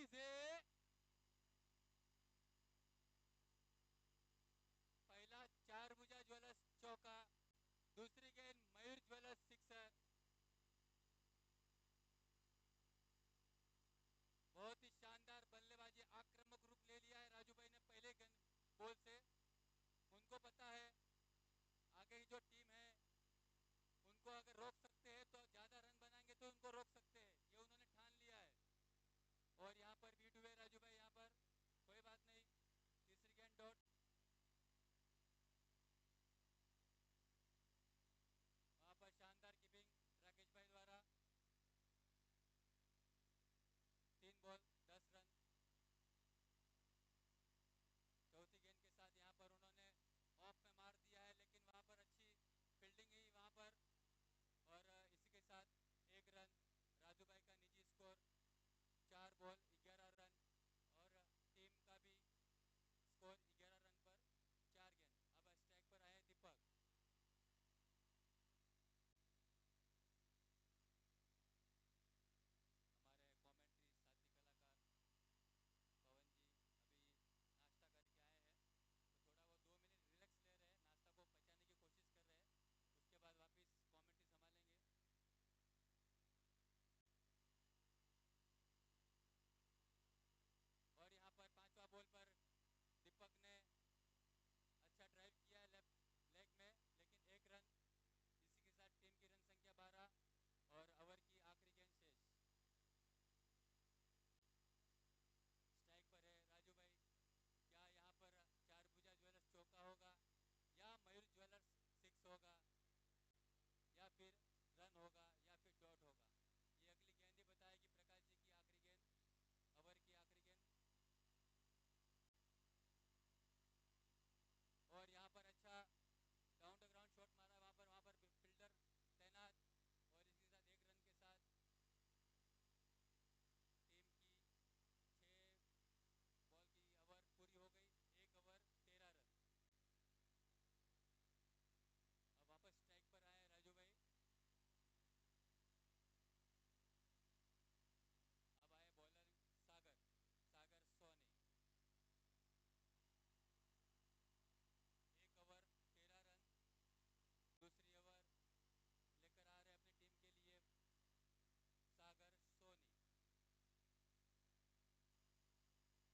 से पहला चार भुजा ज्वेलर्स चौका, दूसरी गेंद मयूर ज्वेलर्स सिक्सर। बहुत ही शानदार बल्लेबाजी, आक्रामक रुख ले लिया है राजू भाई ने पहले गेंद बॉल से। उनको पता है आगे की जो टीम है उनको अगर रोक सकते हैं तो ज्यादा रन बनाएंगे तो उनको रोक सकते हैं, ये उन्होंने ठान लिया है। और यहाँ पर बीट हुए राजू भाई, यहाँ पर कोई बात नहीं, तीसरी गेंद डॉट। वहां पर शानदार कीपिंग राकेश भाई द्वारा। 3 बॉल 10 रन। चौथी गेंद के साथ यहाँ पर उन्होंने ऑफ में मार दिया है, लेकिन वहां पर अच्छी फील्डिंग ही वहां पर। और इसी के साथ 1 रन। राजू भाई का निजी स्कोर 4 बॉल 11 रन, और टीम का भी स्कोर 11 रन पर 4 गेंद। अब स्ट्राइक पर आए दीपक। हमारे कमेंट्री साथी कलाकार पवन जी अभी नाश्ता करके आए हैं, तो थोड़ा वो 2 मिनट रिलैक्स ले रहे हैं, नाश्ता को पचाने की कोशिश कर रहे हैं, उसके बाद वापस कमेंट्री संभालेंगे। और यहाँ पर 5वां बॉल पर दीपक ने अच्छा ड्राइव किया है लेफ्ट लेग में, लेकिन 1 रन। इसी के साथ टीम की रन संख्या 12 और ओवर की आखिरी गेंद शेष। स्ट्राइक पर है राजू भाई। क्या यहाँ पर चार भुजा ज्वेलर्स चौका होगा, या मयूर ज्वेलर्स सिक्स होगा, या फिर रन होगा, या फिर डॉट होगा, ये अगली गेंद ही बताएगी। प्रकाश जी की आखिरी गेंद, ओवर की आखिरी गेंद। और यहाँ पर अच्छा डाउन द ग्राउंड शॉट मारा वहां पर फील्डर तैनात। और इसके साथ 1 रन के साथ टीम की 6 बॉल की ओवर पूरी हो गई। 1 ओवर 13 रन। अब वापस स्ट्राइक पर आए राजू भाई। अब आए bowler Sagar Sagar Soni. 1 over 13 run. दूसरी ओवर लेकर आ रहे अपनी टीम के लिए सागर सोनी। सागर अपनी गेंद ओवर की पहली गेंद लेकर आए हैं, फील्डिंग में थोड़ी चेंजेस करते हुए। और यहाँ पर सागर की पहली गेंद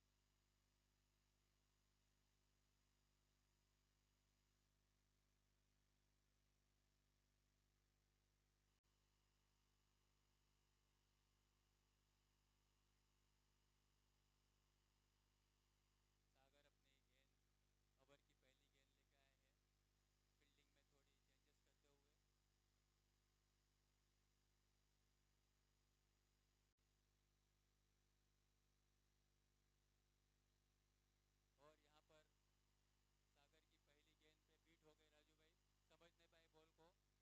पे बीट हो गए राजू भाई, समझ नहीं पाए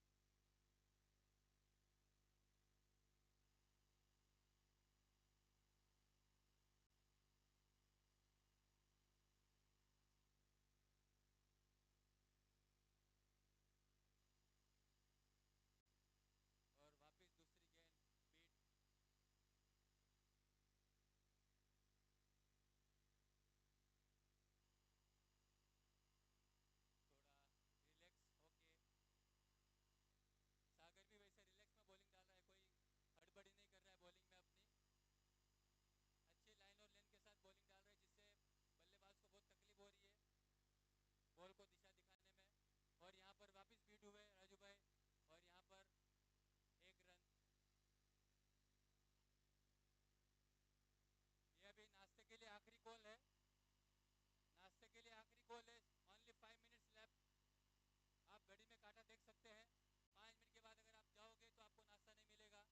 बॉल को। और वापस दूसरी गेंद बीट। थोड़ा रिलैक्स होके, सागर भी वैसे रिलैक्स में बॉलिंग डाल रहा है, कोई हड़बड़ी नहीं कर रहा है बॉलिंग में अपनी। अच्छी लाइन और लेंथ के साथ बॉलिंग डाल रहे हैं, जिससे बल्लेबाज को बहुत तकलीफ हो रही है बॉल को दिशा दिखाने में। और यहाँ पर वापस बीट हुए राजू भाई, और यहाँ पर 1 रन। ये अभी नाश्ते के लिए आखिरी कॉल है, नाश्ते के लिए आखिरी कॉल है। Only 5 minutes left. आप घड़ी में काटा देख सकते हैं। 5 मिनट के बाद अगर आप जाओगे तो आपको नाश्ता नहीं मिलेगा,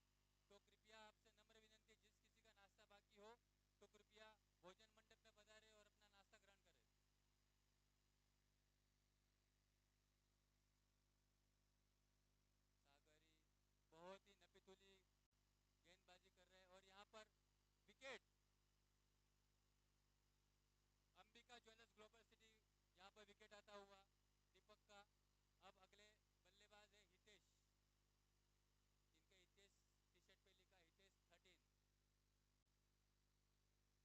तो कृपया आपसे नम्र विनंती, जिस किसी का नाश्ता बाकी हो तो कृपया भोजन मंडप में पधारे और अपना नाश्ता ग्रहण करें। सागरी बहुत ही नपीतुली गेंदबाजी कर रहे हैं। और यहाँ पर wicket Ambika jewellers global city, यहाँ पर विकेट आता हुआ दीपक का। अब अगले बल्लेबाज है हितेश, जिनके हितेश टी शर्ट पे लिखा हितेश 13।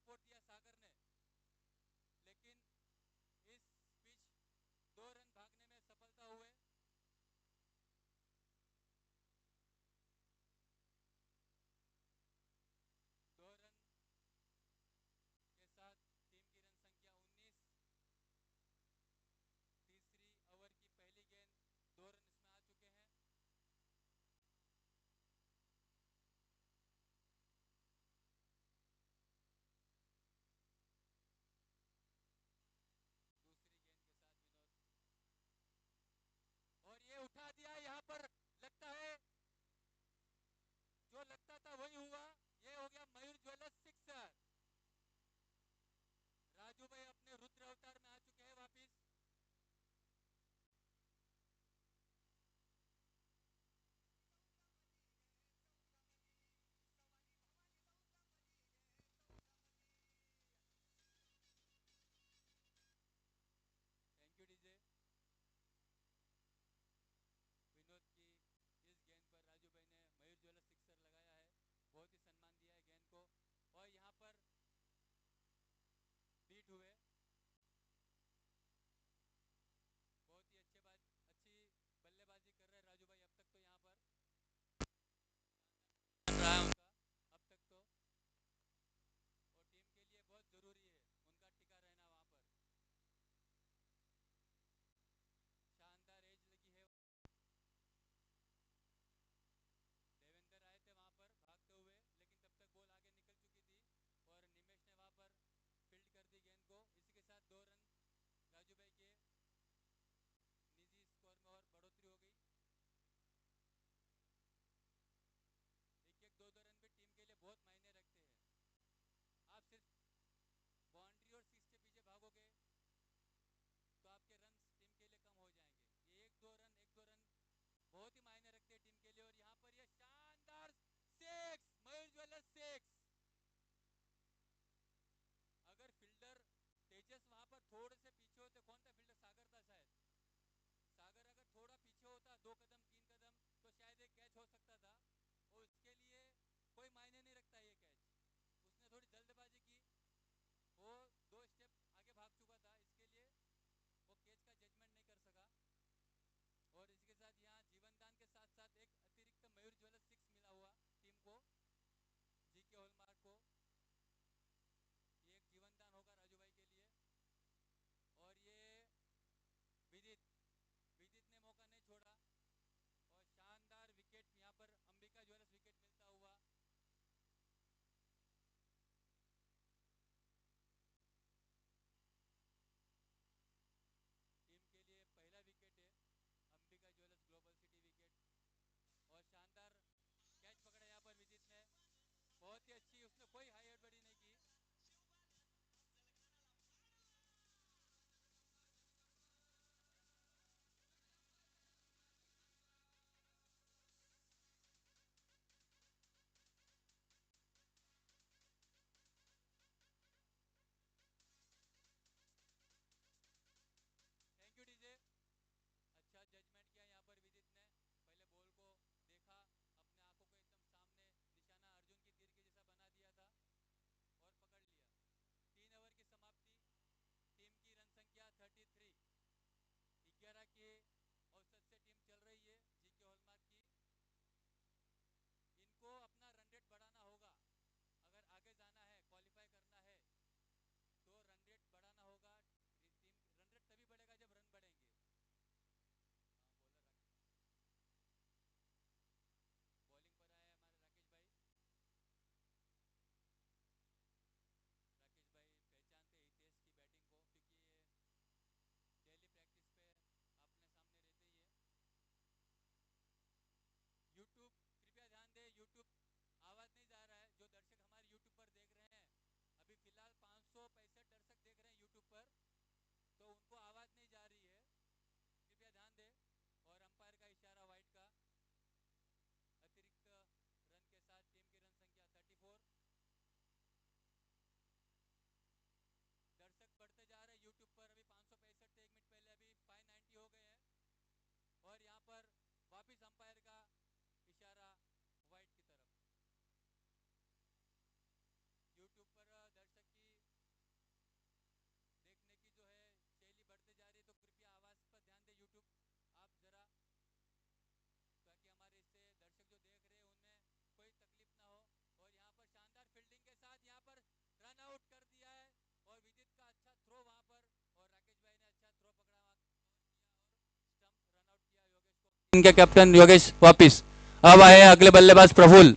सपोर्ट दिया सागर ने, लेकिन इस पिच 2 रन भागने में सफलता हुए। दो रन के साथ टीम की रन संख्या 19। तीसरी ओवर की पहली गेंद, 2 रन इसमें आ चुके हैं। दूसरी गेंद के साथ विनोद, और ये उठा दिया। यहाँ पर लगता है जो लगता था वही हुआ, ये हो गया मयूर ज्वेलर्स सिक्सर। राजू भाई अपने रुद्र अवतार में आ चुके हैं वापिस। Thank you DJ. विनोद की इस गेंद पर राजू भाई ने मयूर ज्वेलर्स सिक्सर लगाया है, बहुत ही सम्मान दिया है गेंद को। और यहाँ पर बीट हुए, बहुत ही अच्छी बल्लेबाजी कर रहे हैं राजू भाई अब तक तो। यहाँ पर रहा है उनका अब तक तो, और टीम के लिए बहुत जरूरी है उनका टिका रहना वहां पर। शानदार एज लगी है। देवेंद्र आए थे वहां पर भागते हुए, लेकिन तब तक बॉल आगे निकल चुकी थी और निमेश ने वहां पर फील्ड कर दी गेंद को। इसी के साथ 2 रन राजू भाई के निजी स्कोर में और बढ़ोतरी हो गई। एक एक दो दो रन भी टीम के लिए बहुत मायने रखते हैं। आप सिर्फ बाउंड्री और सिक्स के पीछे भागोगे तो आपके रन टीम के लिए कम हो जाएंगे। ये एक दो रन बहुत ही मायने रखते हैं टीम के लिए। और यहाँ पर ये शानदार सिक्स, मयूर ज्वेलर्स सिक्स। अगर फील्डर तेजस वहां पर थोड़े से पीछे होते, कौन था फील्डर? सागर था शायद। सागर अगर थोड़ा पीछे होता, 2 कदम 3 कदम, तो शायद एक कैच हो सकता था। और उसके लिए कोई मायने नहीं रखता ये कैच। उसने थोड़ी जल्दबाजी की, वो 2 स्टेप आगे भाग चुका था, इसके लिए वो कैच का जजमेंट नहीं कर सका। और इसके साथ यहाँ जीवन दान के साथ साथ एक अतिरिक्त मयूर ज्वेलर्स सिक्स मिला हुआ टीम को, जीके हॉलमार्क को। ये एक जीवन दान होगा राजू भाई के लिए। और ये विदित विदित ने मौका नहीं छोड़ा, और शानदार विकेट यहाँ पर अंबिका ज्वेलर्स विकेट मिलता हुआ। टीम के लिए पहला विकेट है, Ambika jewellers global city wicket. और शानदार कैच पकड़ा यहाँ पर विदित ने, बहुत ही अच्छी, उसने कोई हाई हड़बड़ी नहीं की। Thank you DJ. अच्छा जजमेंट किया यहाँ पर विदित ने। पहले बॉल को देखा, अपने आंखों को एकदम सामने निशाना अर्जुन की तीर के जैसा बना दिया था और पकड़ लिया। 3 ओवर की समाप्ति, टीम की रन संख्या 33। 11 के औसत से टीम चल रही है जीके हॉलमार्क की। इनको अपना रन रेट बढ़ाना होगा, अगर आगे जाना है, क्वालिफाई करना है, तो रन रेट बढ़ाना होगा। टीम रन रेट तभी बढ़ेगा जब रन बढ़ेंगे। हाँ, बॉलर बॉलिंग पर आए हमारे राकेश भाई। राकेश भाई पहचानते हितेश की बैटिंग को, क्योंकि ये डेली प्रैक्टिस पे अपने सामने रहते ही है। यूट्यूब कृपया ध्यान दें, यूट्यूब आवाज नहीं जा रहा है। जो दर्शक हमारे यूट्यूब पर देख रहे हैं, अभी फिलहाल 565 दर्शक देख रहे हैं यूट्यूब पर, तो उनको आवाज नहीं जा रही है, कृपया ध्यान दें। और अंपायर का इशारा वाइट का। अतिरिक्त रन के साथ टीम की रन संख्या 34। दर्शक बढ़ते जा रहे हैं यूट्यूब पर, अभी 565 थे 1 मिनट पहले, अभी 590 हो गए हैं। और यहाँ पर वापिस अंपायर का इशारा व्हाइट की तरफ। यूट्यूब पर दर्शक की इनके कैप्टन योगेश वापिस। अब आए अगले बल्लेबाज प्रफुल्ल।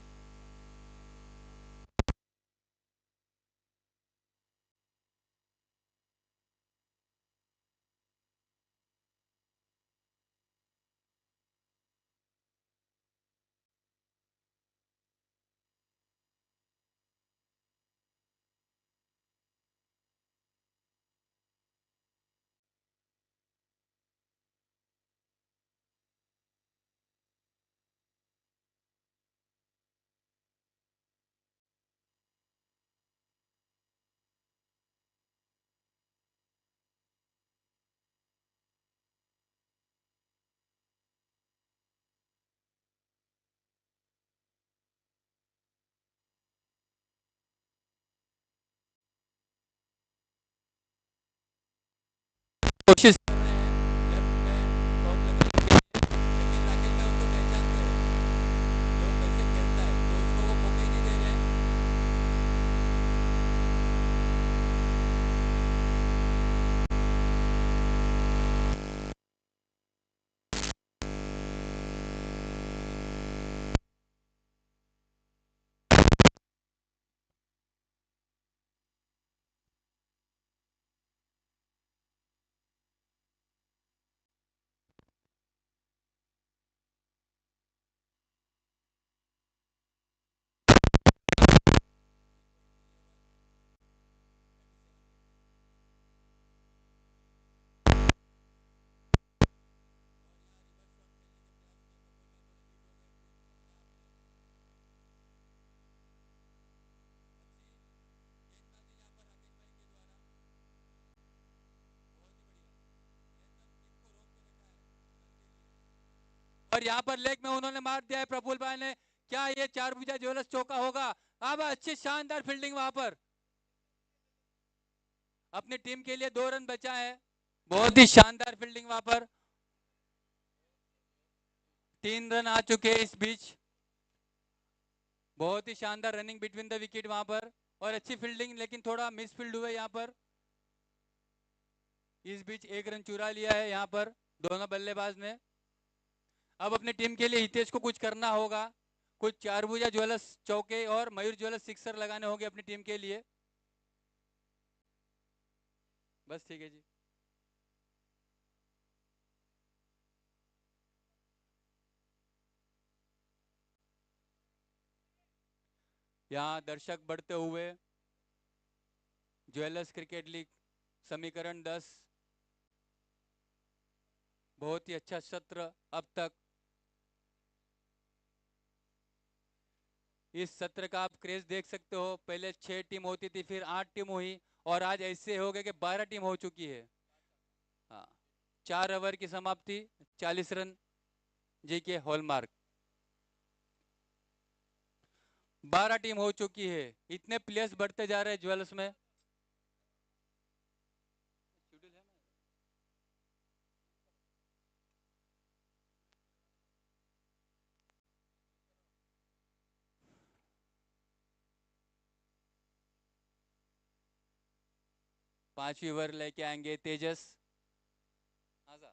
कोशिश कर रहे हैं लेफ्ट में टॉप लेवल के लिए, लेकिन राकेश भाई उनको पहचानते हैं जो कैसे खेलता है, तो उसको वो मौका ही नहीं दे रहे हैं। और यहाँ पर लेग में उन्होंने मार दिया है प्रफुल्ल भाई ने। क्या ये चार भुजा ज्वेलर्स चौका होगा? अब अच्छी शानदार फील्डिंग वहां पर। अपनी टीम के लिए 2 रन बचा है। बहुत ही शानदार फील्डिंग वहां पर। 3 रन आ चुके हैं इस बीच। बहुत ही शानदार रनिंग बिटवीन द विकेट वहां पर, और अच्छी फील्डिंग, लेकिन थोड़ा मिस फील्ड हुआ यहाँ पर। इस बीच 1 रन चुरा लिया है यहाँ पर दोनों बल्लेबाज ने। अब अपनी टीम के लिए हितेश को कुछ करना होगा। कुछ चारभुजा ज्वेलर्स चौके और मयूर ज्वेलर्स सिक्सर लगाने होंगे अपनी टीम के लिए। बस ठीक है जी। यहाँ दर्शक बढ़ते हुए। ज्वेलर्स क्रिकेट लीग समीकरण 10। बहुत ही अच्छा सत्र अब तक। इस सत्र का आप क्रेज देख सकते हो। पहले 6 टीम होती थी, फिर 8 टीम हुई, और आज ऐसे हो गए कि 12 टीम हो चुकी है। हाँ, 4 ओवर की समाप्ति, 40 रन जी के हॉलमार्क। 12 टीम हो चुकी है। इतने प्लेयर्स बढ़ते जा रहे हैं ज्वेलर्स में। 5वीं ओवर लेके आएंगे तेजस आजा।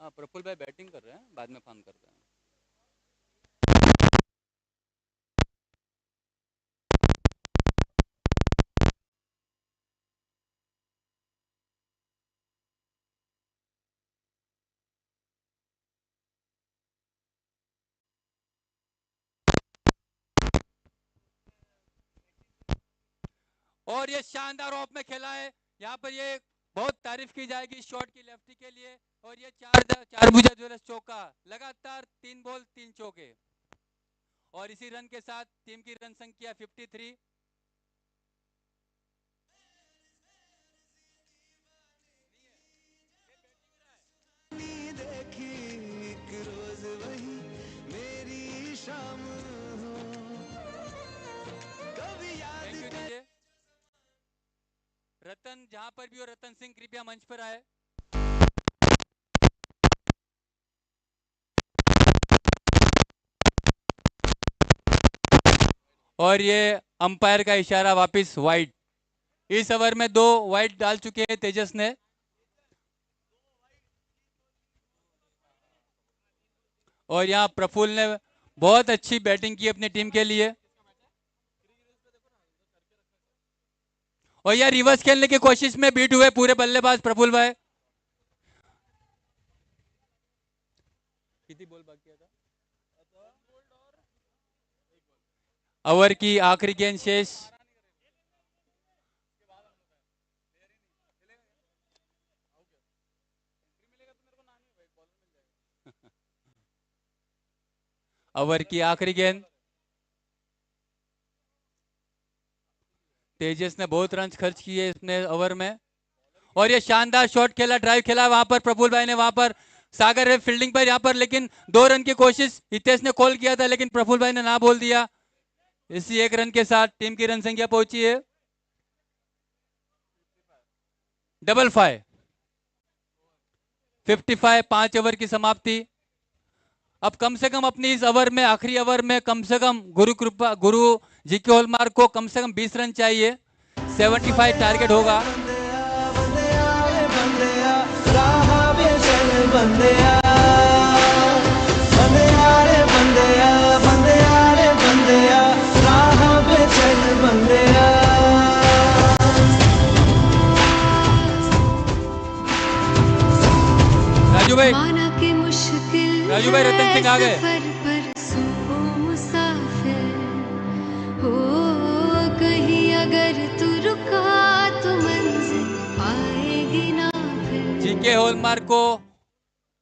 हाँ, प्रफुल्ल भाई बैटिंग कर रहे हैं, बाद में फोन करते हैं। और ये शानदार ऑफ में खेला है, यहाँ पर ये बहुत तारीफ की जाएगी शॉट की लेफ्टी के लिए। और ये चार बुझा ज्वेलर्स चौका, लगातार 3 बॉल 3 चौके, और इसी रन के साथ टीम की रन संख्या 53। रतन, जहां पर भी हो रतन सिंह, कृपया मंच पर आए। और ये अंपायर का इशारा, वापस वाइड। इस ओवर में 2 वाइड डाल चुके हैं तेजस ने। और यहाँ प्रफुल्ल ने बहुत अच्छी बैटिंग की अपनी टीम के लिए। और यह रिवर्स खेलने की कोशिश में बीट हुए पूरे बल्लेबाज प्रफुल्ल भाई। कितनी बॉल बाकी था? ओवर की आखिरी गेंद शेष। ओवर की आखिरी गेंद। तेजस ने बहुत रन खर्च किए इसने ओवर में। और ये शानदार शॉट खेला, ड्राइव खेला वहां पर प्रफुल्ल भाई ने, वहां पर सागर है फील्डिंग पर यहाँ पर, लेकिन 2 रन की कोशिश हितेश ने कॉल किया था, लेकिन प्रफुल्ल भाई ने ना बोल दिया। इसी 1 रन के साथ टीम की रन संख्या पहुंची है 55। 55, 5 ओवर की समाप्ति। अब कम से कम अपनी इस ओवर में, आखिरी ओवर में, कम से कम गुरु जी के हॉलमार्क को कम से कम 20 रन चाहिए। 75 टारगेट होगा। राजू भाई रतन सिंह आ गए। कहीं अगर तू रुका तो मंजिल पाएगी ना फिर। जीके हॉलमार्क को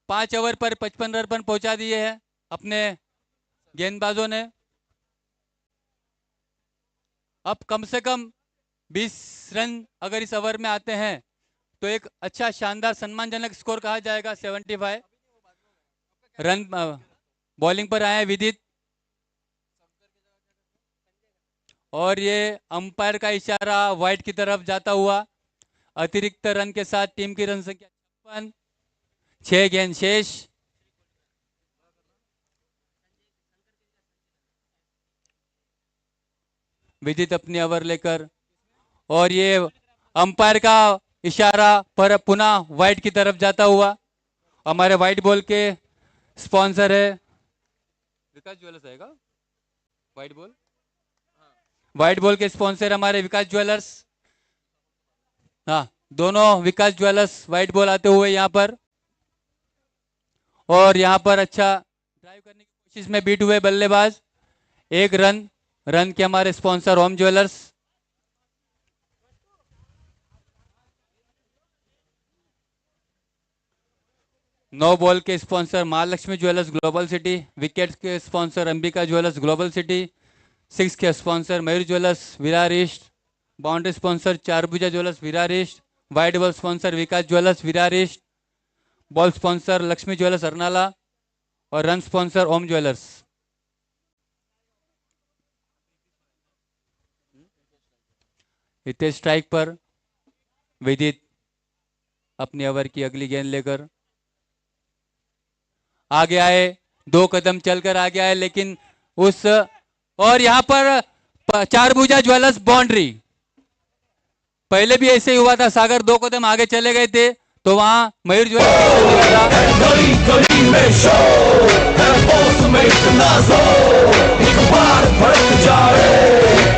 5 ओवर पर 55 रन पर पहुंचा दिए हैं अपने गेंदबाजों ने। अब कम से कम 20 रन अगर इस ओवर में आते हैं तो एक अच्छा शानदार सम्मानजनक स्कोर कहा जाएगा। 75 रन बॉलिंग पर आए विदित। और ये अंपायर का इशारा वाइड की तरफ जाता हुआ, अतिरिक्त रन के साथ टीम की रन संख्या 56, 6 गेंद शेष। विदित अपनी ओवर लेकर, और ये अंपायर का इशारा पर पुनः वाइड की तरफ जाता हुआ। हमारे वाइट बॉल के स्पॉन्सर है विकास ज्वेलर्स, आएगा वाइट बॉल। वाइट बॉल के स्पॉन्सर हमारे विकास ज्वेलर्स। हाँ, दोनों विकास ज्वेलर्स वाइट बॉल आते हुए यहाँ पर। और यहाँ पर अच्छा ड्राइव करने की कोशिश में बीट हुए बल्लेबाज। 1 रन के हमारे sponsor home jewellers. No ball के sponsor Mahalaxmi jewellers global city. Wicket के sponsor Ambika jewellers global city. 6 के sponsor Mayur jewellers Virar east. Boundary sponsor Charbhuja jewellers Virar east. Wide ball sponsor Vikas jewellers Virar east. Ball sponsor Laxmi jewellers Arnala. और run sponsor Om jewellers. Hitesh strike पर, विदित अपनी over की अगली गेंद लेकर आगे आए। 2 कदम चलकर आगे आए, लेकिन उस, और यहां पर चारभुजा ज्वेलर्स बाउंड्री। पहले भी ऐसे ही हुआ था, सागर 2 कदम आगे चले गए थे तो वहां मयूर ज्वेलर्स गली गली में शोर है, बॉस में इतना जोर, एक बार भड़क जाए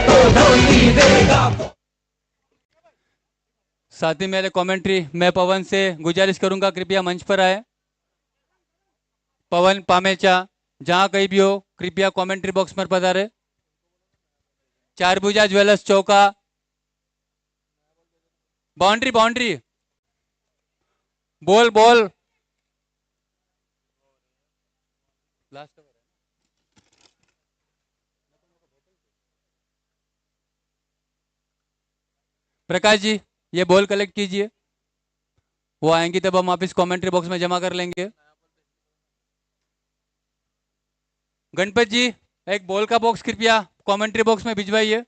तो धरती देगा। साथ ही मेरे कमेंट्री मैं पवन से गुजारिश करूंगा कृपया मंच पर आए। पवन पामेचा जहां कहीं भी हो कृपया कमेंट्री बॉक्स में पधारे। चारभुजा ज्वेलर्स चौका, बाउंड्री बाउंड्री, बोल बोल। लास्ट प्रकाश जी ये बॉल कलेक्ट कीजिए, वो आएंगी तब हम वापिस कमेंट्री बॉक्स में जमा कर लेंगे। गणपत जी एक बॉल का बॉक्स कृपया कमेंट्री बॉक्स में भिजवाइए।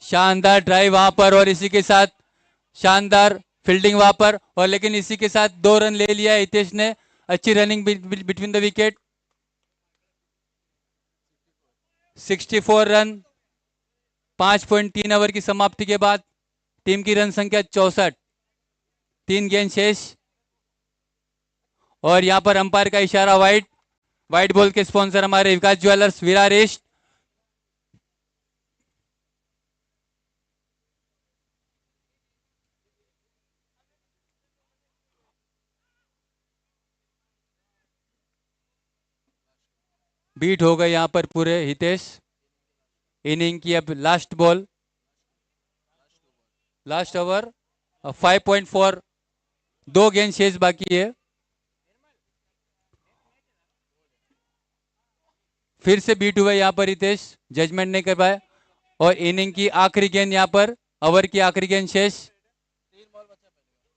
शानदार ड्राइव वहां पर और इसी के साथ शानदार फील्डिंग वहां पर, और लेकिन इसी के साथ 2 रन ले लिया हितेश ने। अच्छी running between the wicket. 64 run 5.3 over की समाप्ति के बाद टीम की रन संख्या 64, 3 गेंद शेष। और यहां पर अंपायर का इशारा वाइट बॉल के स्पॉन्सर हमारे विकास ज्वेलर्स विरार ईस्ट। बीट हो गए यहां पर पूरे हितेश। इनिंग की अब लास्ट बॉल, लास्ट ओवर 5.4, 2 गेंद शेष बाकी है। फिर से बीट हुआ यहां पर हितेश, जजमेंट नहीं कर पाए। और इनिंग की आखिरी गेंद यहां पर, ओवर की आखिरी गेंद शेष।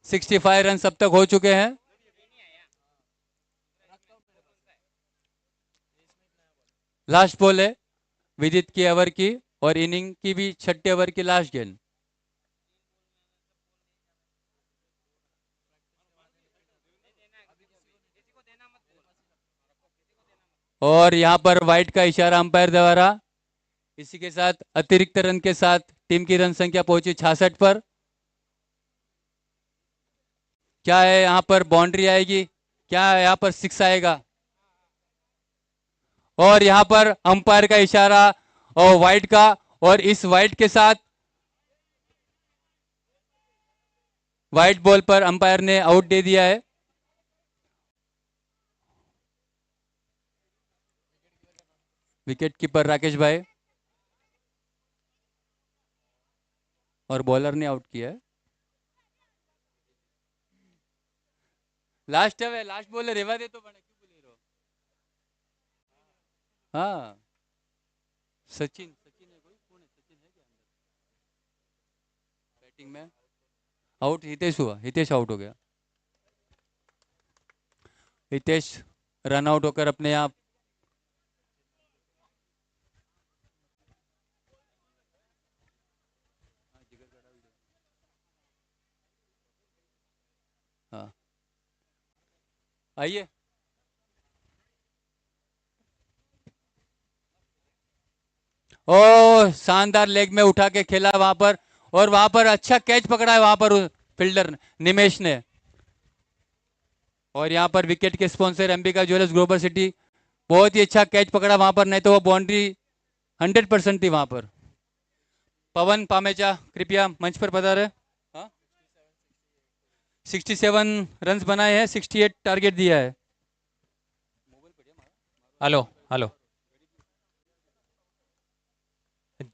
65 रन अब तक हो चुके हैं। लास्ट बॉल है विदित की ओवर की, और इनिंग की भी 6ठे ओवर की लास्ट गेंद। और यहां पर वाइट का इशारा अंपायर द्वारा। इसी के साथ अतिरिक्त रन के साथ टीम की रन संख्या पहुंची 66 पर। क्या है यहां पर बाउंड्री आएगी, क्या है यहां पर 6 आएगा? और यहां पर अंपायर का इशारा और वाइट का, और इस वाइट के साथ वाइट बॉल पर अंपायर ने आउट दे दिया है। विकेट कीपर राकेश भाई, और बॉलर ने आउट किया है। लास्ट है, लास्ट बॉलर रेवा दे तो बने क्यों बोले रहो? हाँ सचिन है, कोई कौन है? सचिन है क्या अंदर बैटिंग में? आउट हितेश हुआ, हितेश आउट हो गया। हितेश रन आउट होकर अपने आप हाँ आइए। ओ शानदार लेग में उठा के खेला वहां पर, और वहां पर अच्छा कैच पकड़ा है वहां पर फील्डर निमेश ने। और यहां पर विकेट के sponsor Ambika jewellers global city, बहुत ही अच्छा कैच पकड़ा वहां पर, नहीं तो वो बाउंड्री 100% थी वहां पर। पवन पामेचा कृपया मंच पर पधारे। 67 रन बनाए हैं, 68 टारगेट दिया है। Hello hello.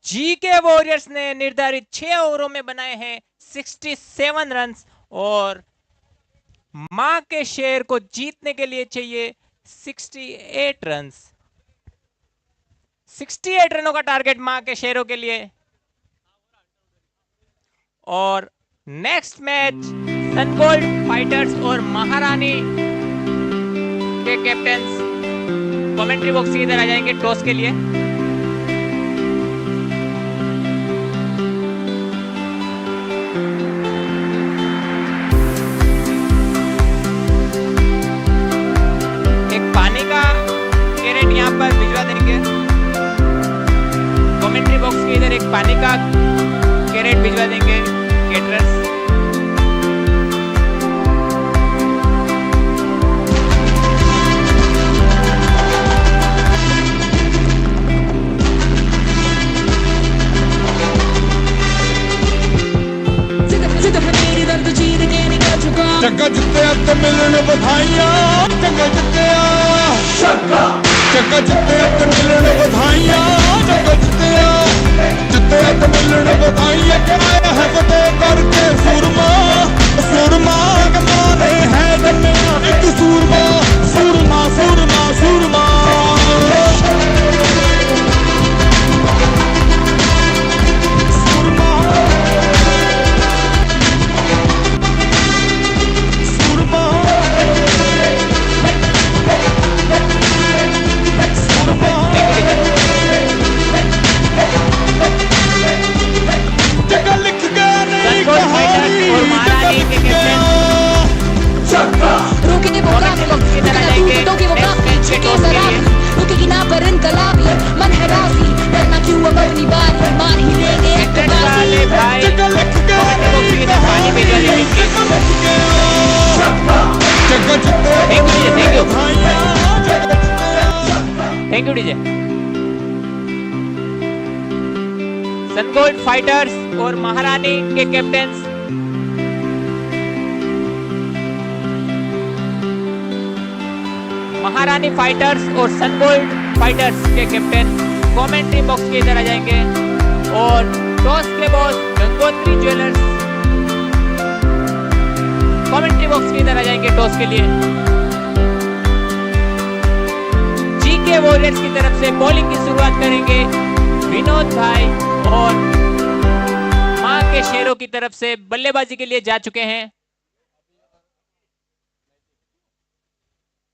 जीके वॉरियर्स ने निर्धारित 6 ओवरों में बनाए हैं 67 रन्स, और मां के शेर को जीतने के लिए चाहिए 68 रन्स। 68 रनों का टारगेट मां के शेरों के लिए। और नेक्स्ट मैच सनगोल्ड फाइटर्स और महारानी के कैप्टन्स कमेंट्री बॉक्स के इधर आ जाएंगे टॉस के लिए। जग्गा जित्तिया ते मिलन बधाइयां जग्गा जित्तिया जग्गा जित्तिया ते मिलन बधाइयां जग्गा जित्तिया जित्तिया ते मिलन बधाइयां के आया है फतेह करके सूरमा सूरमा कमाने है जन्मिया एक सूरमा सूरमा सूरमा सूरमा रुकने वो काफी तो कि वो काफी के सराबी रुकेगी ना पर इनकलाबी मन है राजी डरना क्यों अब अपनी बारी मान ही लेंगे एक बाजी पानी भेजा थैंक यू डीजे। सनगोल्ड फाइटर्स और महारानी के कैप्टन महारानी फाइटर्स और सनगोल्ड फाइटर्स के कैप्टन कमेंट्री बॉक्स के इधर आ जाएंगे और टॉस के boss Gangotri jewellers commentary box के इधर आ जाएंगे टॉस के लिए। जीके वॉरियर्स की तरफ से बॉलिंग की शुरुआत करेंगे विनोद भाई और मां के शेरों की तरफ से बल्लेबाजी के लिए जा चुके हैं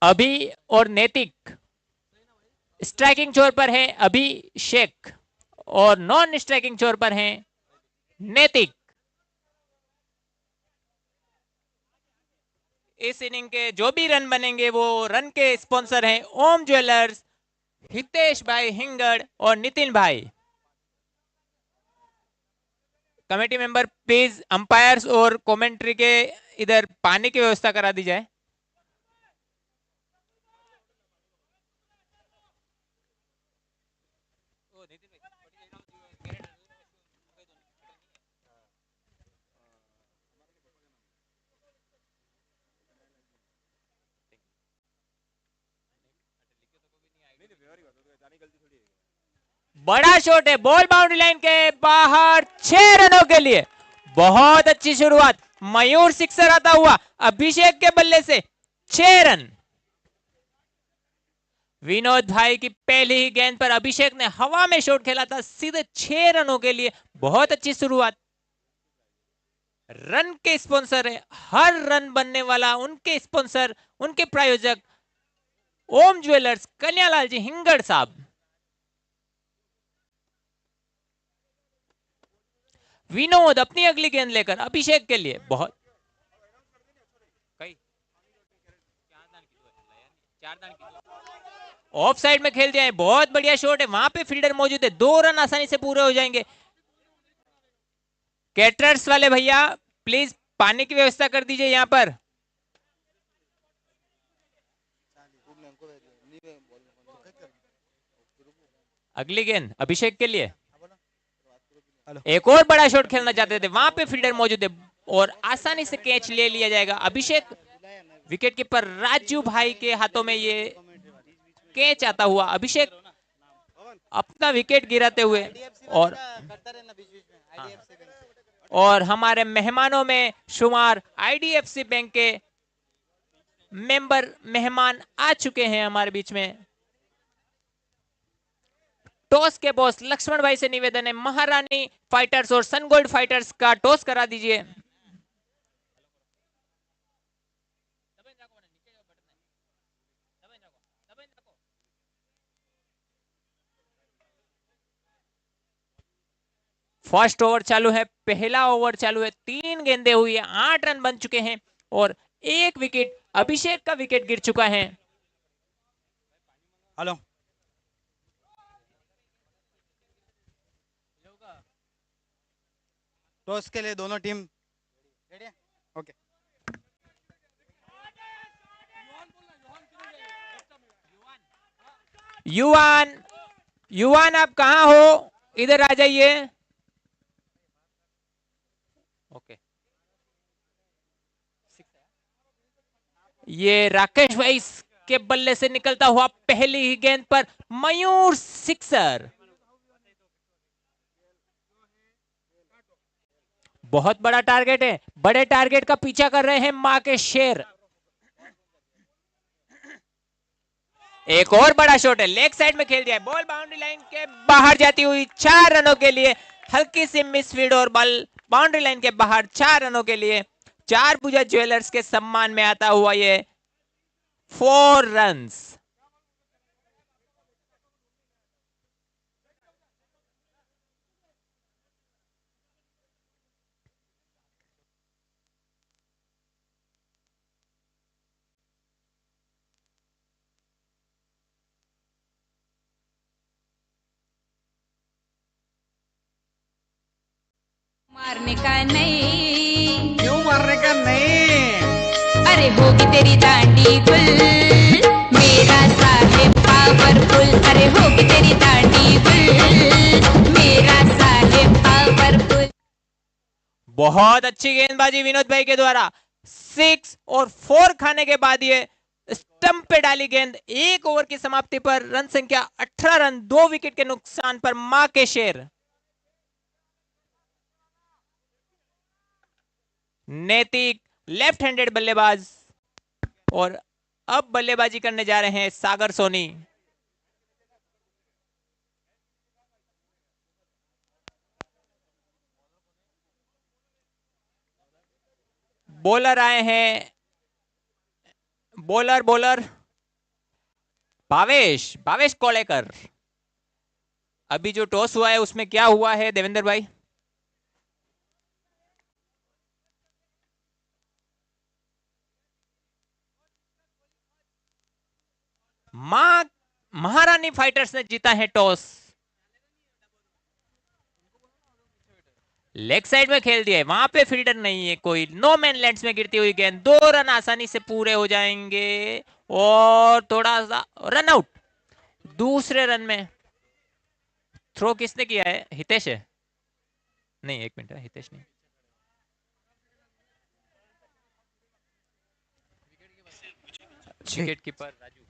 अभी और नैतिक। स्ट्राइकिंग छोर पर है अभिषेक और नॉन स्ट्राइकिंग छोर पर है नैतिक। इस इनिंग के जो भी रन बनेंगे वो रन के स्पॉन्सर हैं ओम ज्वेलर्स, हितेश भाई हिंगड़ और नितिन भाई। कमेटी मेंबर प्लीज अंपायर्स और कमेंट्री के इधर पानी की व्यवस्था करा दी जाए। बड़ा शॉट है, बॉल बाउंड्री लाइन के बाहर 6 रनों के लिए। बहुत अच्छी शुरुआत, मयूर सिक्सर आता हुआ अभिषेक के बल्ले से 6 रन। विनोद भाई की पहली ही गेंद पर अभिषेक ने हवा में शॉट खेला था सीधे 6 रनों के लिए। बहुत अच्छी शुरुआत। रन के स्पॉन्सर है, हर रन बनने वाला उनके स्पॉन्सर, उनके प्रायोजक ओम ज्वेलर्स कन्यालाल जी हिंगड़ साहब। विनोद अपनी अगली गेंद लेकर अभिषेक के लिए बहुत ऑफ साइड में खेल दिया है। बहुत बढ़िया शॉट है, वहां पे फील्डर मौजूद है, 2 रन आसानी से पूरे हो जाएंगे। कैटरर्स वाले भैया प्लीज पानी की व्यवस्था कर दीजिए यहां पर। अगली गेंद अभिषेक के लिए। एक और बड़ा शॉट खेलना चाहते थे, वहां पे फील्डर मौजूद है और आसानी से कैच ले लिया जाएगा। अभिषेक विकेट कीपर राजू भाई के हाथों में ये कैच आता हुआ। अभिषेक अपना विकेट गिराते हुए और हमारे मेहमानों में शुमार आईडीएफसी बैंक के मेहमान आ चुके हैं हमारे बीच में। टॉस के बॉस लक्ष्मण भाई से निवेदन है, महारानी फाइटर्स और सनगोल्ड फाइटर्स का टॉस करा दीजिए। फर्स्ट ओवर चालू है, पहला ओवर चालू है, 3 गेंदें हुई है, 8 रन बन चुके हैं और 1 विकेट अभिषेक का विकेट गिर चुका है। हेलो टॉस के लिए दोनों टीम रेडी है? ओके। युवान आप कहां हो? इधर आ जाइए। ओके ये राकेश भाई के बल्ले से निकलता हुआ पहली ही गेंद पर मयूर सिक्सर। बहुत बड़ा टारगेट है, बड़े टारगेट का पीछा कर रहे हैं मां के शेर। एक और बड़ा शॉट है, लेग साइड में खेल दिया है, बॉल बाउंड्री लाइन के बाहर जाती हुई 4 रनों के लिए। हल्की सी मिसफील्ड और बॉल बाउंड्री लाइन के बाहर 4 रनों के लिए। चारभुजा ज्वेलर्स के सम्मान में आता हुआ ये 4 रन्स। मारने का नहीं, क्यों मारने का नहीं? अरे होगी तेरी दांडी गुल, मेरा साहेब पावरफुल। अरे होगी तेरी दांडी गुल, मेरा साहेब पावरफुल। बहुत अच्छी गेंदबाजी विनोद भाई के द्वारा। 6 और 4 खाने के बाद ये स्टंप पे डाली गेंद। 1 ओवर की समाप्ति पर रन संख्या 18 रन, 2 विकेट के नुकसान पर मां के शेर। नैतिक लेफ्ट हैंडेड बल्लेबाज और अब बल्लेबाजी करने जा रहे हैं सागर सोनी। बॉलर आए हैं, बॉलर भावेश कोलेकर। अभी जो टॉस हुआ है उसमें क्या हुआ है देवेंद्र भाई? महारानी फाइटर्स ने जीता है टॉस। लेग साइड में खेल दिया है, वहां पे फील्डर नहीं है कोई। नो मैन लैंड्स में गिरती हुई गेंद, 2 रन आसानी से पूरे हो जाएंगे और थोड़ा सा रन आउट। दूसरे रन में थ्रो किसने किया है? हितेश है? नहीं, 1 मिनट, हितेश नहीं, wicket keeper Raju.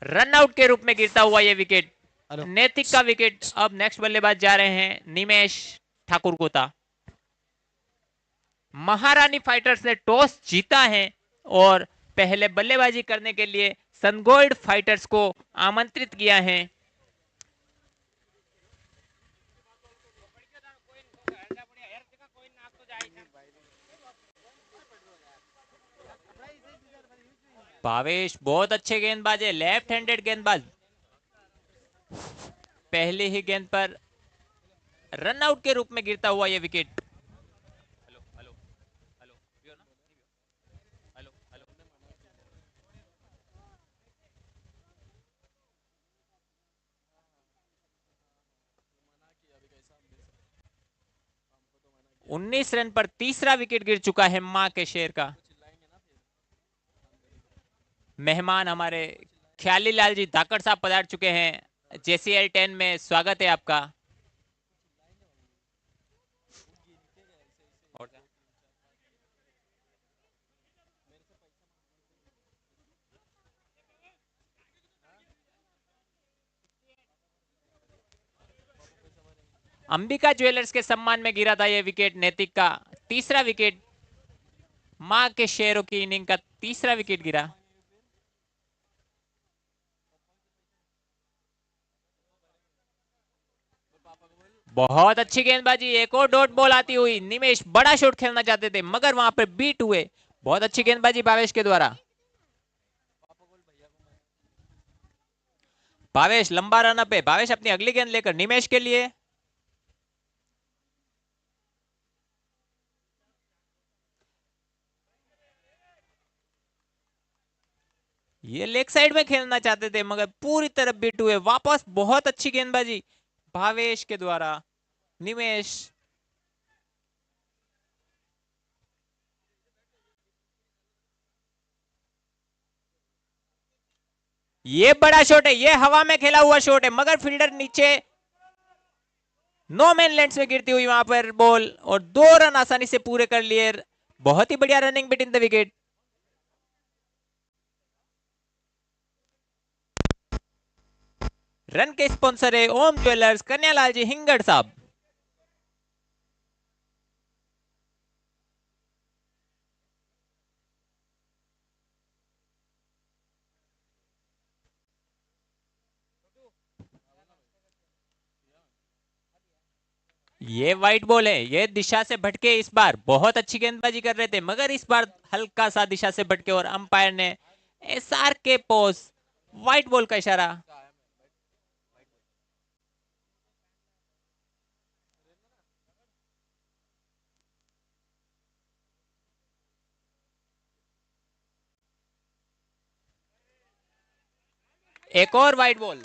Run out के रूप में गिरता हुआ ये विकेट, नैतिक का विकेट। अब नेक्स्ट बल्लेबाज जा रहे हैं निमेश ठाकुर कोता। महारानी फाइटर्स ने टॉस जीता है और पहले बल्लेबाजी करने के लिए सनगोल्ड फाइटर्स को आमंत्रित किया है। भावेश बहुत अच्छे गेंदबाज है, लेफ्ट हैंडेड गेंदबाज। पहले ही गेंद पर रन आउट के रूप में गिरता हुआ यह विकेट। 19 रन पर तीसरा विकेट गिर चुका है मां के शेर का। मेहमान हमारे ख्याली लाल जी धाकड़ साहब पधार चुके हैं। JCL 10 में स्वागत है आपका। अंबिका ज्वेलर्स के सम्मान में गिरा था यह विकेट, नैतिक का तीसरा विकेट। मां के शेरों की इनिंग का तीसरा विकेट गिरा। बहुत अच्छी गेंदबाजी, एक और डॉट बॉल आती हुई। निमेश बड़ा शॉट खेलना चाहते थे मगर वहां पर बीट हुए। बहुत अच्छी गेंदबाजी भावेश के द्वारा। भावेश लंबा रन अप है, भावेश अपनी अगली गेंद लेकर निमेश के लिए। ये लेग साइड में खेलना चाहते थे मगर पूरी तरफ बीट हुए। वापस बहुत अच्छी गेंदबाजी भावेश के द्वारा। निमेश ये बड़ा शॉट है, ये हवा में खेला हुआ शॉट है मगर फील्डर नीचे नो मैन लैंड्स में गिरती हुई वहां पर बॉल और 2 रन आसानी से पूरे कर लिए। बहुत ही बढ़िया running between the wicket. Run के स्पॉन्सर है ओम ज्वेलर्स, कन्यालाल जी हिंगड़ साहब। ये वाइट बॉल है, ये दिशा से भटके, इस बार बहुत अच्छी गेंदबाजी कर रहे थे मगर इस बार हल्का सा दिशा से भटके और अंपायर ने एसआर के पोज व्हाइट बॉल का इशारा। एक और व्हाइट बॉल,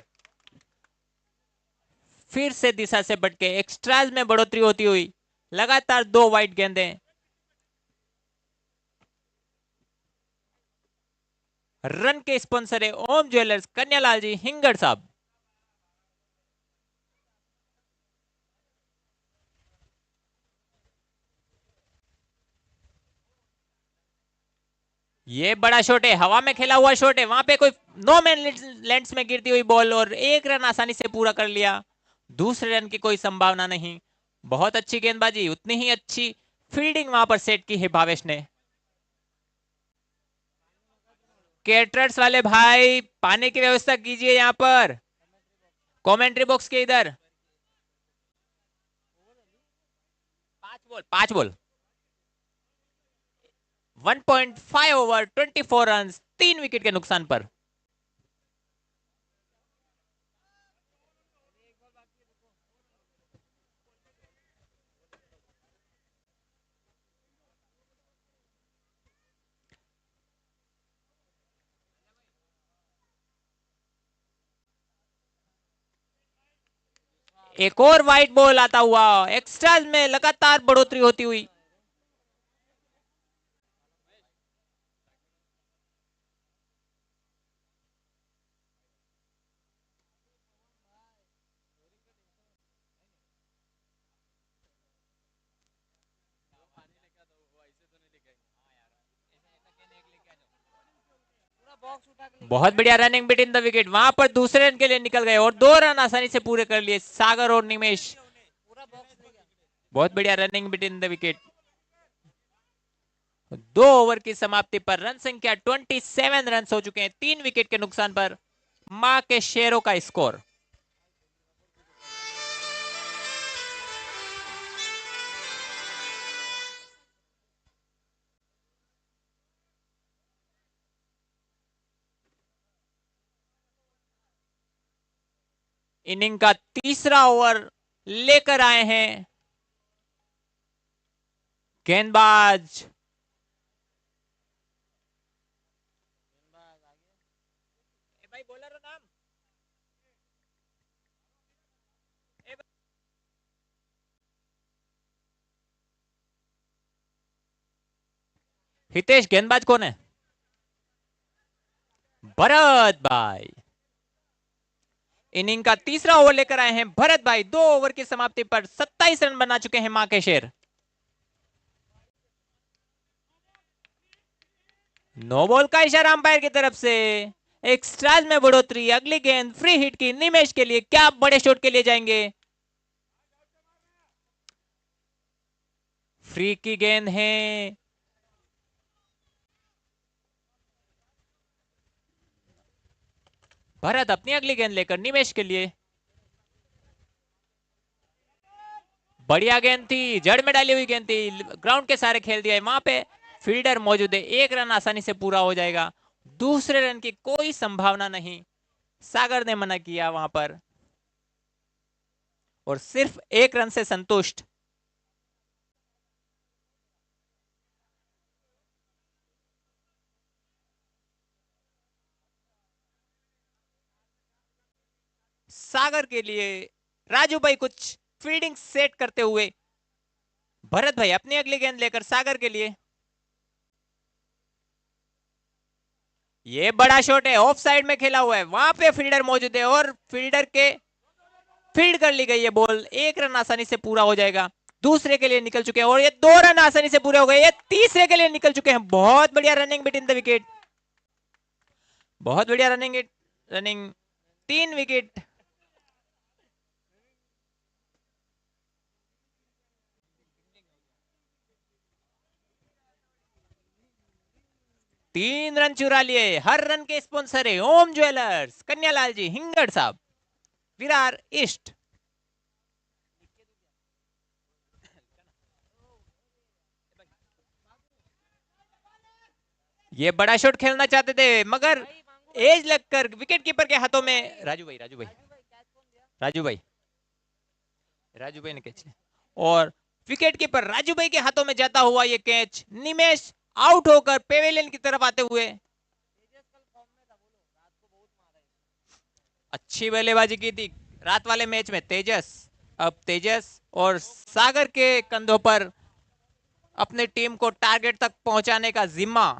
फिर से दिशा से भटके, एक्स्ट्राज में बढ़ोतरी होती हुई लगातार 2 व्हाइट गेंदें। रन के स्पॉन्सर है ओम ज्वेलर्स, कन्यालाल जी हिंगड़ साहब। ये बड़ा शॉट है, हवा में खेला हुआ शॉट है, वहां पे कोई नो मैन लैंड्स में गिरती हुई बॉल और 1 रन आसानी से पूरा कर लिया। दूसरे रन की कोई संभावना नहीं। बहुत अच्छी गेंदबाजी, उतनी ही अच्छी फील्डिंग वहां पर सेट की है भावेश ने। कैटरर्स वाले भाई पानी की व्यवस्था कीजिए यहां पर कमेंट्री बॉक्स के इधर। 5 बॉल 1.5 ओवर 24 रन, 3 विकेट के नुकसान पर। एक और व्हाइट बॉल आता हुआ, एक्स्ट्राज में लगातार बढ़ोतरी होती हुई। बहुत बढ़िया रनिंग बिटवीन द विकेट, वहां पर दूसरे रन के लिए निकल गए और 2 रन आसानी से पूरे कर लिए सागर और निमेश। बहुत बढ़िया running between the wicket. 2 over की समाप्ति पर रन संख्या 27 रन हो चुके हैं, 3 विकेट के नुकसान पर। मां के शेरों का स्कोर। इनिंग का तीसरा ओवर लेकर आए हैं गेंदबाज भाई, बॉलर नाम हितेश, गेंदबाज कौन है? भरत भाई। इनिंग का तीसरा ओवर लेकर आए हैं भरत भाई, 2 ओवर की समाप्ति पर 27 रन बना चुके हैं मां के शेर। नो बॉल का इशारा अंपायर की तरफ से। एक्स्ट्राज में बढ़ोतरी, अगली गेंद फ्री हिट की निमेश के लिए, क्या बड़े शॉट के लिए जाएंगे? फ्री की गेंद है, भरत अपनी अगली गेंद लेकर निमेश के लिए। बढ़िया गेंद थी, जड़ में डाली हुई गेंद थी, ग्राउंड के सारे खेल दिया है, वहां पे फील्डर मौजूद है, 1 रन आसानी से पूरा हो जाएगा। दूसरे रन की कोई संभावना नहीं, सागर ने मना किया वहां पर और सिर्फ 1 रन से संतुष्ट। सागर के लिए राजू भाई कुछ फील्डिंग सेट करते हुए, भरत भाई अपनी अगली गेंद लेकर सागर के लिए। ये बड़ा शॉट है, ऑफ साइड में खेला हुआ है, वहां पे फील्डर मौजूद है और फील्डर के फील्ड कर ली गई है बॉल, 1 रन आसानी से पूरा हो जाएगा। दूसरे के लिए निकल चुके हैं और ये 2 रन आसानी से पूरे हो गए, ये तीसरे के लिए निकल चुके हैं। बहुत बढ़िया रनिंग बिटवीन द विकेट, बहुत बढ़िया रनिंग 3 विकेट 3 रन चुरा लिए। हर रन के स्पॉन्सर है ओम ज्वेलर्स, कन्यालाल जी हिंगड़ साहब, विरार ईस्ट। ये बड़ा शॉट खेलना चाहते थे मगर एज लगकर विकेट कीपर के हाथों में। राजू भाई ने कैच लिया और विकेट कीपर राजू भाई के हाथों में जाता हुआ ये कैच निमेश आउट होकर पेवेलियन की तरफ आते हुए। अच्छी बल्लेबाजी की थी रात वाले मैच में तेजस। अब तेजस और सागर के कंधों पर अपनी टीम को टारगेट तक पहुंचाने का जिम्मा।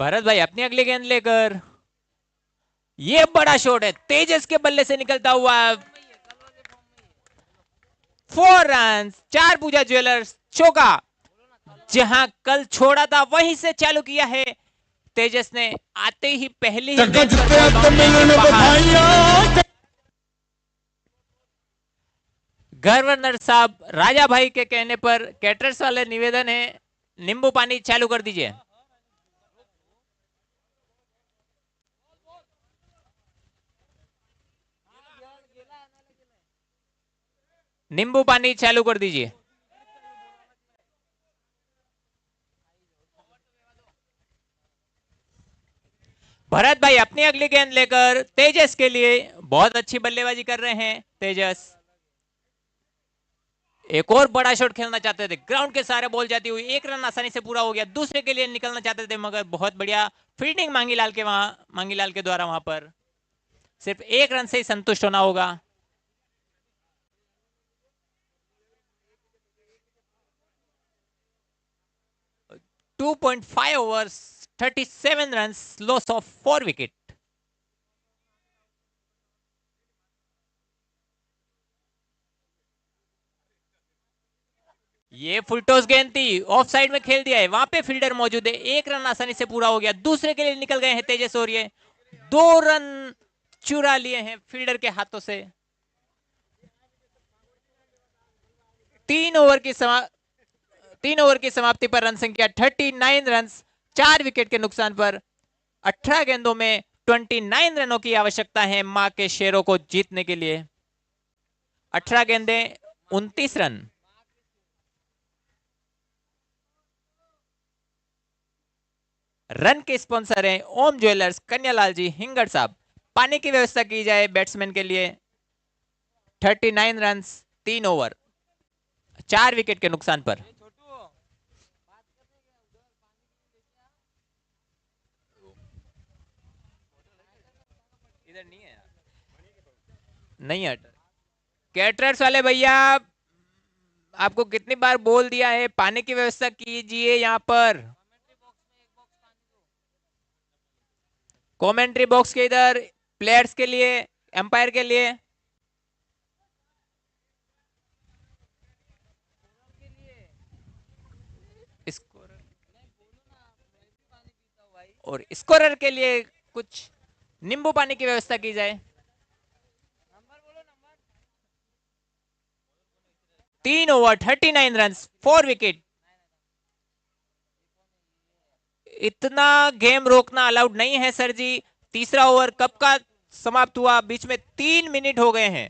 भरत भाई अपनी अगली गेंद लेकर, ये बड़ा शॉट है तेजस के बल्ले से निकलता हुआ। 4 रन, 4 पूजा ज्वेलर्स चौका। जहां कल छोड़ा था वहीं से चालू किया है तेजस ने। आते ही पहले ही चक्का जितते तो मिलने बधाइयां। गवर्नर साहब राजा भाई के कहने पर कैटरर्स वाले निवेदन है नींबू पानी चालू कर दीजिए। नींबू पानी चालू कर दीजिए। भरत भाई अपनी अगली गेंद लेकर तेजस के लिए बहुत अच्छी बल्लेबाजी कर रहे हैं तेजस। एक और बड़ा शॉट खेलना चाहते थे, ग्राउंड के सारे बॉल जाती हुई। 1 रन आसानी से पूरा हो गया। दूसरे के लिए निकलना चाहते थे मगर बहुत बढ़िया फील्डिंग मांगीलाल के द्वारा वहां पर सिर्फ 1 रन से ही संतुष्ट होना होगा। Two 2.5 overs, 37 runs, loss of 4 wicket. ये फुल टॉस गेंद थी, ऑफ साइड में खेल दिया है। वहां पे फील्डर मौजूद है। 1 रन आसानी से पूरा हो गया। दूसरे के लिए निकल गए हैं तेजस और ये 2 रन चुरा लिए हैं फील्डर के हाथों से। 3 ओवर की समाप्ति पर रन संख्या 39 रन, 4 विकेट के नुकसान पर 18 गेंदों में 29 रनों की आवश्यकता है मां के शेरों को जीतने के लिए। 18 गेंदें 29 रन। रन के स्पॉन्सर हैं ओम ज्वेलर्स, कन्यालाल जी हिंगड़ साहब। पानी की व्यवस्था की जाए बैट्समैन के लिए। 39 रन, 3 ओवर, 4 विकेट के नुकसान पर। इधर नहीं है, नहीं हट। कैटरर्स वाले भैया आपको कितनी बार बोल दिया है पानी की व्यवस्था कीजिए यहां पर। कमेंट्री बॉक्स के इधर प्लेयर्स के लिए, एम्पायर के लिए। और स्कोरर के लिए कुछ नींबू पानी की व्यवस्था की जाए। 3 ओवर, 39 रन, 4 विकेट। इतना गेम रोकना अलाउड नहीं है सर जी। तीसरा ओवर कब का समाप्त हुआ? बीच में 3 मिनट हो गए हैं।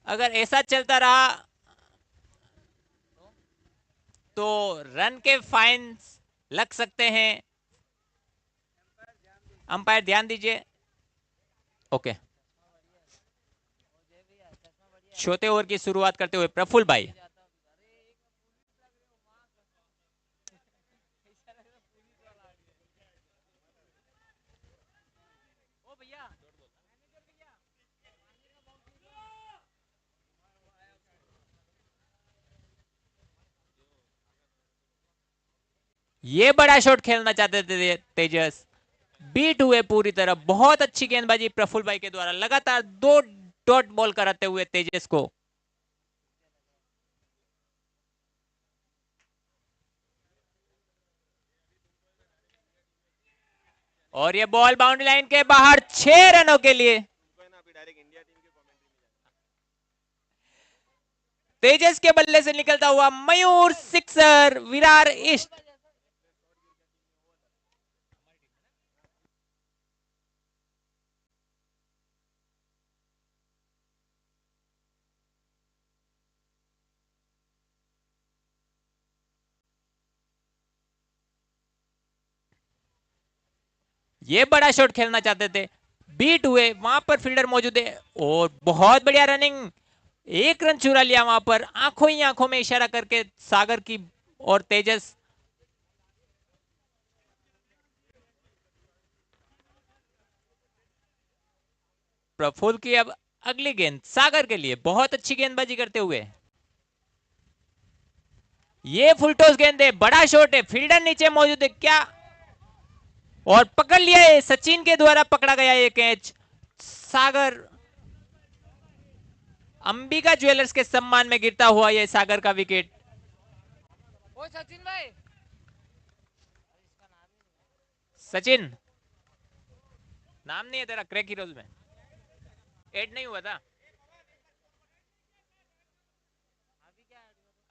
अगर ऐसा चलता रहा तो रन के फाइन्स लग सकते हैं। अंपायर ध्यान दीजिए। ओके, चौथे ओवर की शुरुआत करते हुए प्रफुल्ल भाई। ये बड़ा शॉट खेलना चाहते थे तेजस। बीट हुए पूरी तरह। बहुत अच्छी गेंदबाजी प्रफुल्ल भाई के द्वारा, लगातार 2 डॉट बॉल कराते हुए तेजस को। और ये बॉल बाउंड्री लाइन के बाहर 6 रनों के लिए। तेजस के बल्ले से निकलता हुआ मयूर सिक्सर, विरार ईस्ट। ये बड़ा शॉट खेलना चाहते थे, बीट हुए, वहां पर फील्डर मौजूद है और बहुत बढ़िया रनिंग। 1 रन चुरा लिया वहां पर, आंखों ही आंखों में इशारा करके सागर की और तेजस। प्रफुल्ल की अब अगली गेंद सागर के लिए, बहुत अच्छी गेंदबाजी करते हुए। ये फुल टॉस गेंद है, बड़ा शॉट है, फील्डर नीचे मौजूद है क्या, और पकड़ लिया है, सचिन के द्वारा पकड़ा गया ये कैच। सागर, अंबिका ज्वेलर्स के सम्मान में गिरता हुआ ये सागर का विकेट। ओ सचिन भाई, सचिन नाम नहीं है तेरा क्रैक हीरोज में? ऐड नहीं हुआ था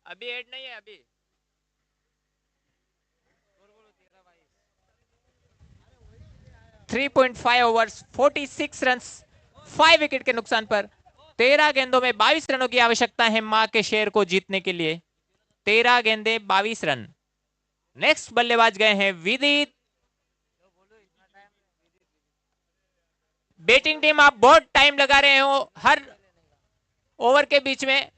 अभी, ऐड नहीं है अभी। 3.5 ओवर्स, 46 रन्स, 5 विकेट के नुकसान पर 13 गेंदों में 22 रनों की आवश्यकता है मां के शेर को जीतने के लिए। 13 गेंदे 22 रन। नेक्स्ट बल्लेबाज गए हैं विदित। बैटिंग टीम, आप बहुत टाइम लगा रहे हो हर ओवर के बीच में।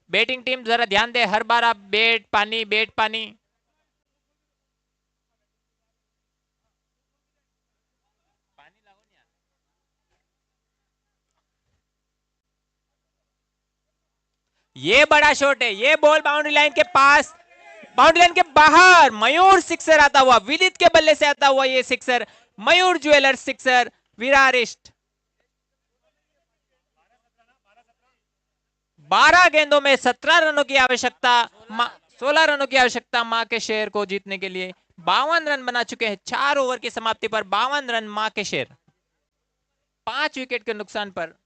बैटिंग टीम जरा ध्यान दे, हर बार आप बैट पानी बैट पानी। ये बड़ा शॉट है, ये बॉल बाउंड्री लाइन के पास, बाउंड्री लाइन के बाहर, मयूर सिक्सर आता हुआ, विदित के बल्ले से आता हुआ ये सिक्सर, मयूर ज्वेलर्स सिक्सर, विरार ईस्ट। 12 गेंदों में 17 रनों की आवश्यकता, 16 रनों की आवश्यकता मां के शेर को जीतने के लिए। 52 रन बना चुके हैं 4 ओवर की समाप्ति पर। 52 रन मां के शेर, 5 विकेट के नुकसान पर।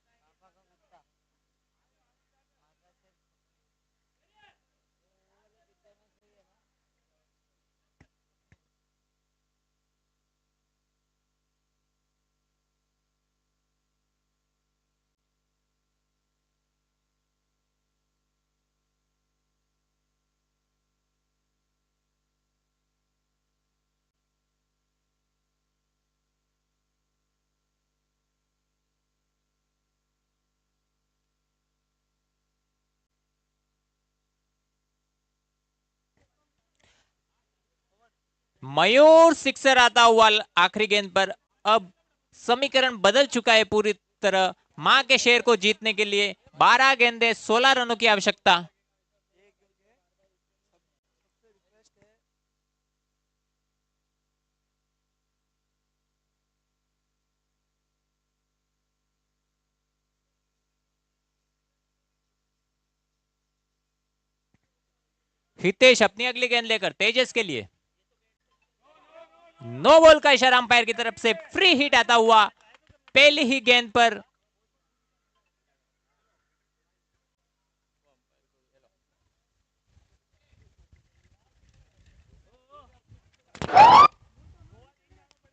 मयूर सिक्सर आता हुआ आखिरी गेंद पर। अब समीकरण बदल चुका है पूरी तरह मां के शेर को जीतने के लिए। 12 गेंदे 16 रनों की आवश्यकता। हितेश अपनी अगली गेंद लेकर तेजस के लिए। नो बॉल का इशारा अंपायर की तरफ से, फ्री हिट आता हुआ पहली ही गेंद पर।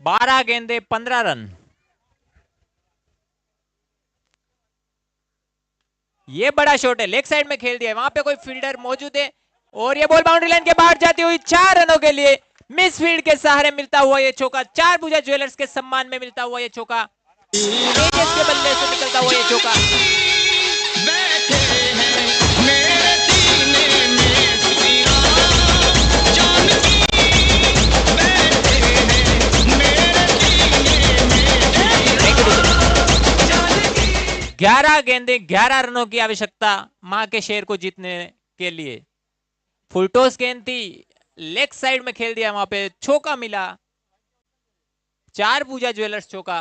बारह गेंदे 15 रन। ये बड़ा शॉट है, लेग साइड में खेल दिया, वहां पे कोई फील्डर मौजूद है और ये बॉल बाउंड्री लाइन के बाहर जाती हुई 4 रनों के लिए। मिस फील्ड के सहारे मिलता हुआ ये चौका, 4 भुजा ज्वेलर्स के सम्मान में मिलता हुआ ये चौका, तेजस के बल्ले से निकलता हुआ ये चौका। ग्यारह गेंदे 11 रनों की आवश्यकता मां के शेर को जीतने के लिए। फुलटॉस गेंद थी, लेग साइड में खेल दिया, वहां पे चौका मिला, 4 पूजा ज्वेलर्स चौका।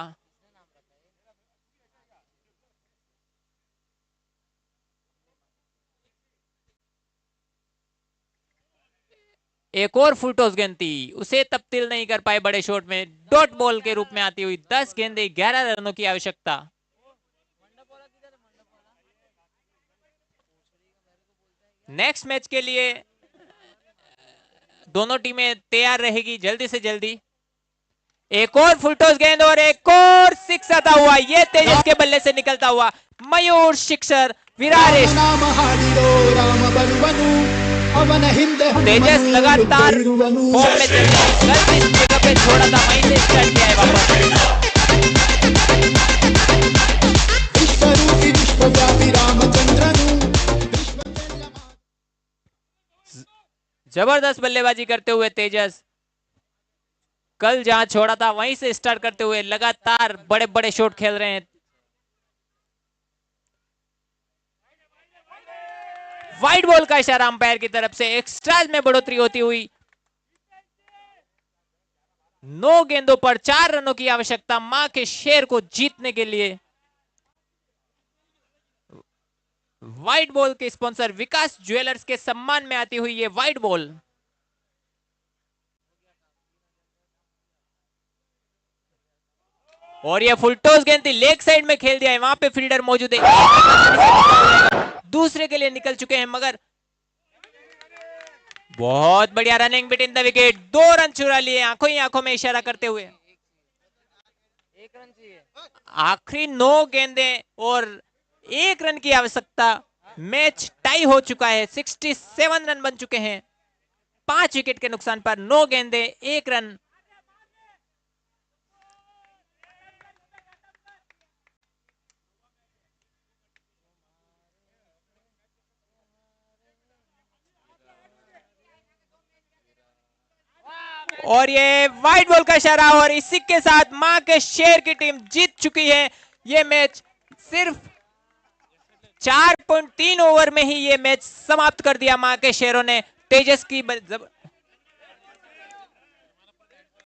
एक और फुलटॉस गेंद थी, उसे तब्दील नहीं कर पाए बड़े शॉट में, डॉट बॉल के रूप में आती हुई 10 गेंदें 11 रनों की आवश्यकता। नेक्स्ट मैच के लिए दोनों टीमें तैयार रहेगी जल्दी से जल्दी। एक और फुलटॉस गेंद और एक और सिक्स आता हुआ, ये तेजस के बल्ले से निकलता हुआ मयूर शिक्षर विरारेश। तेजस लगातार फॉर्म में चल रहा है, कल जिस जगह पे छोड़ा था वहीं से स्टार्ट किया है वापस। जबरदस्त बल्लेबाजी करते हुए तेजस, कल जहां छोड़ा था वहीं से स्टार्ट करते हुए लगातार बड़े बड़े शॉट खेल रहे हैं। वाइड बॉल का इशारा अंपायर की तरफ से, एक्स्ट्राज में बढ़ोतरी होती हुई 9 गेंदों पर 4 रनों की आवश्यकता मां के शेर को जीतने के लिए। व्हाइट बॉल के स्पॉन्सर विकास ज्वेलर्स के सम्मान में आती हुई ये व्हाइट बॉल। और ये फुलटॉस गेंद थी, लेग साइड में खेल दिया है, वहां पे फील्डर मौजूद है, दूसरे के लिए निकल चुके हैं, मगर बहुत बढ़िया running between the wicket, 2 run चुरा लिए, आंखों ही आंखों में इशारा करते हुए। 1 रन चाहिए। आखिरी 9 गेंदें और 1 रन की आवश्यकता। मैच टाई हो चुका है, 67 रन बन चुके हैं, 5 विकेट के नुकसान पर 9 गेंदें 1 रन। और ये वाइड बॉल का इशारा, और इसी के साथ मां के शेर की टीम जीत चुकी है ये मैच। सिर्फ 4.3 ओवर में ही ये मैच समाप्त कर दिया मां के शेरों ने। तेजस की